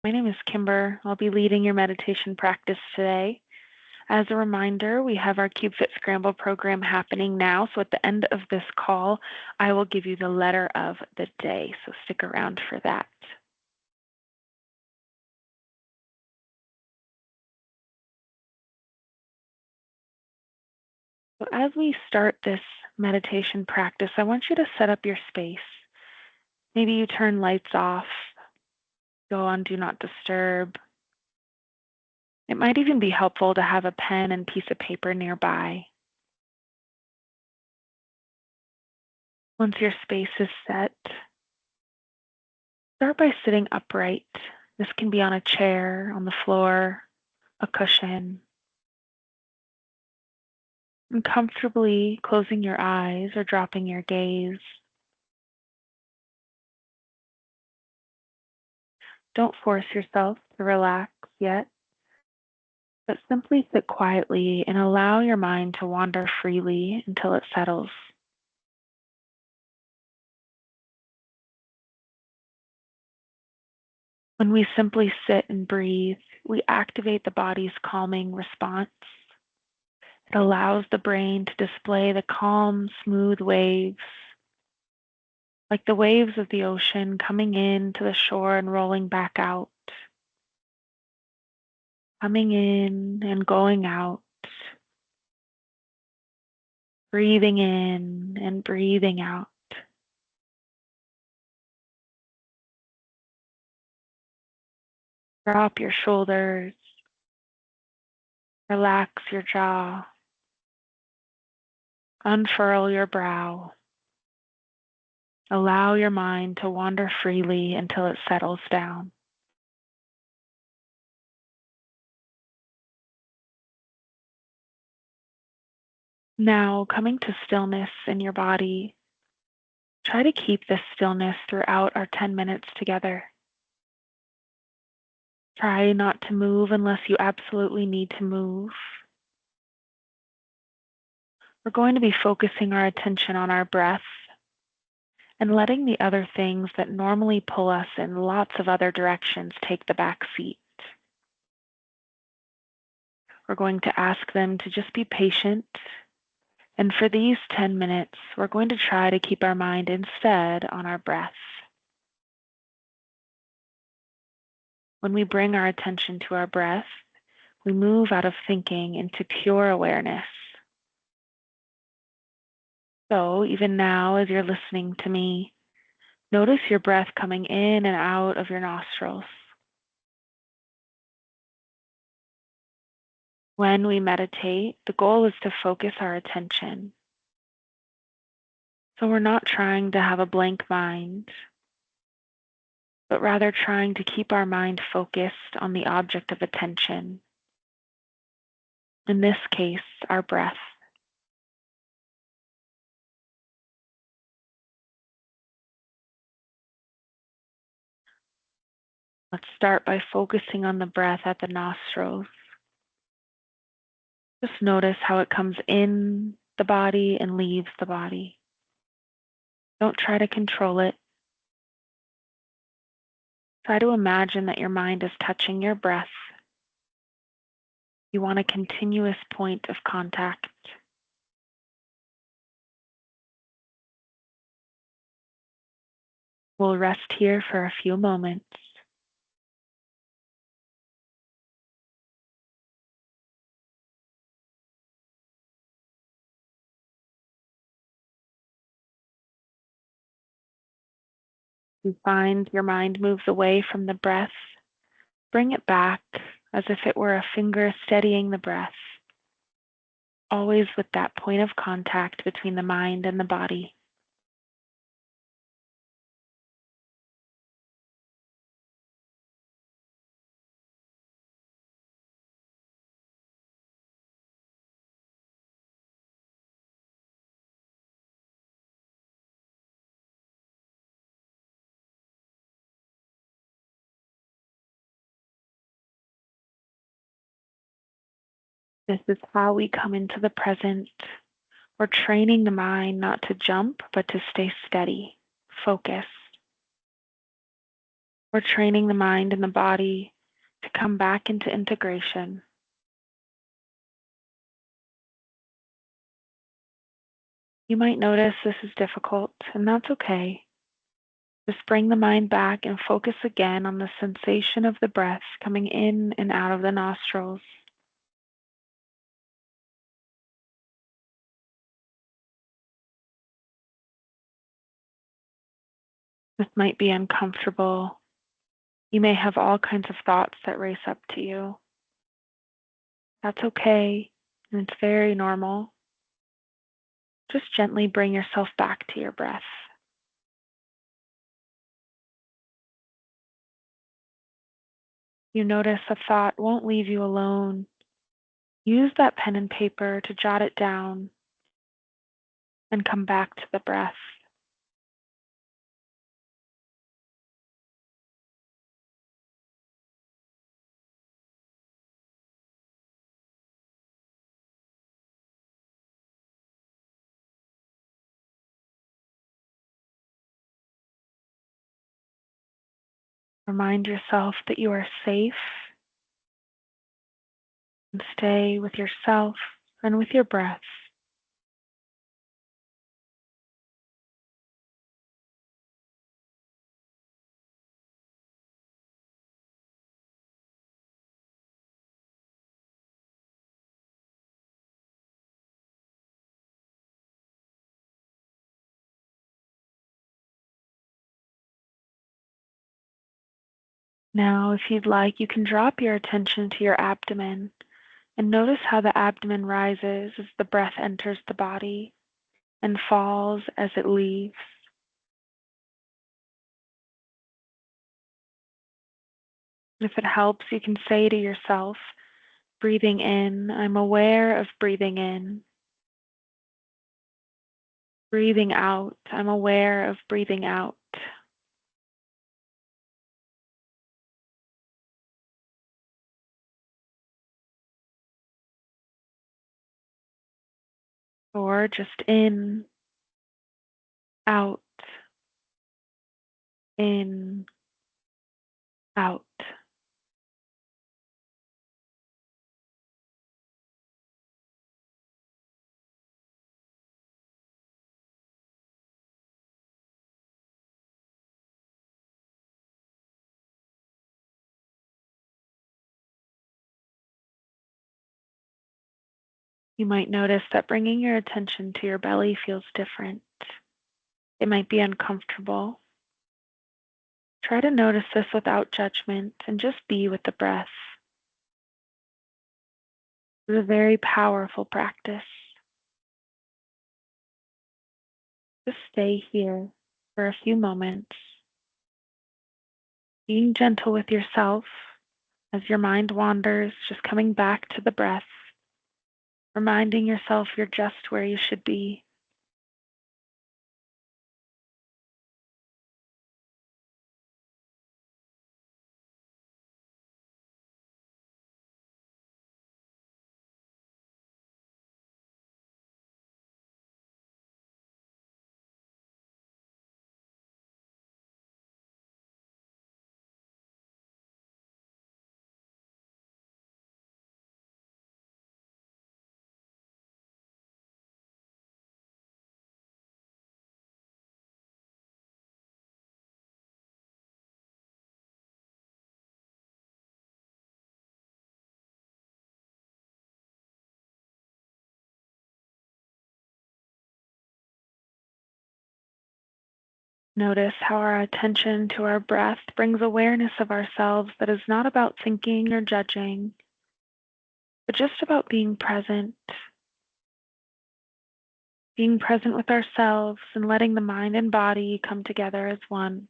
My name is Kimber. I'll be leading your meditation practice today. As a reminder, we have our CubeFit Scramble program happening now. So at the end of this call, I will give you the letter of the day. So stick around for that. So as we start this meditation practice, I want you to set up your space. Maybe you turn lights off, go on Do Not Disturb. It might even be helpful to have a pen and piece of paper nearby. Once your space is set, start by sitting upright. This can be on a chair, on the floor, a cushion. And comfortably closing your eyes or dropping your gaze. Don't force yourself to relax yet, but simply sit quietly and allow your mind to wander freely until it settles. When we simply sit and breathe, we activate the body's calming response. It allows the brain to display the calm, smooth waves, like the waves of the ocean coming in to the shore and rolling back out, coming in and going out, breathing in and breathing out. Drop your shoulders, relax your jaw, unfurl your brow. Allow your mind to wander freely until it settles down. Now, coming to stillness in your body, try to keep this stillness throughout our 10 minutes together. Try not to move unless you absolutely need to move. We're going to be focusing our attention on our breath and letting the other things that normally pull us in lots of other directions take the back seat. We're going to ask them to just be patient. And for these 10 minutes, we're going to try to keep our mind instead on our breath. When we bring our attention to our breath, we move out of thinking into pure awareness. So even now, as you're listening to me, notice your breath coming in and out of your nostrils. When we meditate, the goal is to focus our attention. So we're not trying to have a blank mind, but rather trying to keep our mind focused on the object of attention. In this case, our breath. Let's start by focusing on the breath at the nostrils. Just notice how it comes in the body and leaves the body. Don't try to control it. Try to imagine that your mind is touching your breath. You want a continuous point of contact. We'll rest here for a few moments. You find your mind moves away from the breath. Bring it back as if it were a finger steadying the breath, always with that point of contact between the mind and the body. This is how we come into the present. We're training the mind not to jump, but to stay steady, focused. We're training the mind and the body to come back into integration. You might notice this is difficult, and that's okay. Just bring the mind back and focus again on the sensation of the breath coming in and out of the nostrils. This might be uncomfortable. You may have all kinds of thoughts that race up to you. That's okay, and it's very normal. Just gently bring yourself back to your breath. You notice a thought won't leave you alone. Use that pen and paper to jot it down and come back to the breath. Remind yourself that you are safe and stay with yourself and with your breath. Now, if you'd like, you can drop your attention to your abdomen and notice how the abdomen rises as the breath enters the body and falls as it leaves. If it helps, you can say to yourself, breathing in, I'm aware of breathing in. Breathing out, I'm aware of breathing out. Or just out, in, out. You might notice that bringing your attention to your belly feels different. It might be uncomfortable. Try to notice this without judgment and just be with the breath. It's a very powerful practice. Just stay here for a few moments, being gentle with yourself as your mind wanders, just coming back to the breath, reminding yourself you're just where you should be. Notice how our attention to our breath brings awareness of ourselves that is not about thinking or judging, but just about being present with ourselves and letting the mind and body come together as one.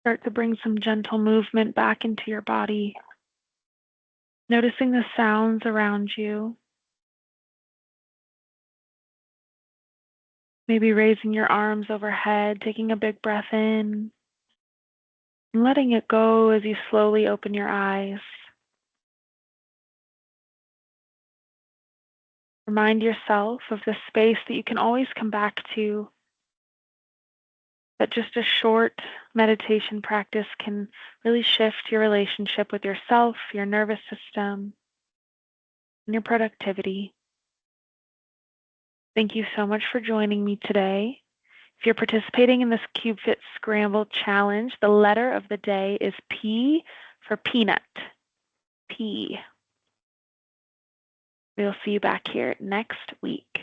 Start to bring some gentle movement back into your body, noticing the sounds around you, maybe raising your arms overhead, taking a big breath in, and letting it go as you slowly open your eyes. Remind yourself of the space that you can always come back to, that just a short meditation practice can really shift your relationship with yourself, your nervous system, and your productivity. Thank you so much for joining me today. If you're participating in this CubeFit Scramble Challenge, the letter of the day is P for peanut. P. We'll see you back here next week.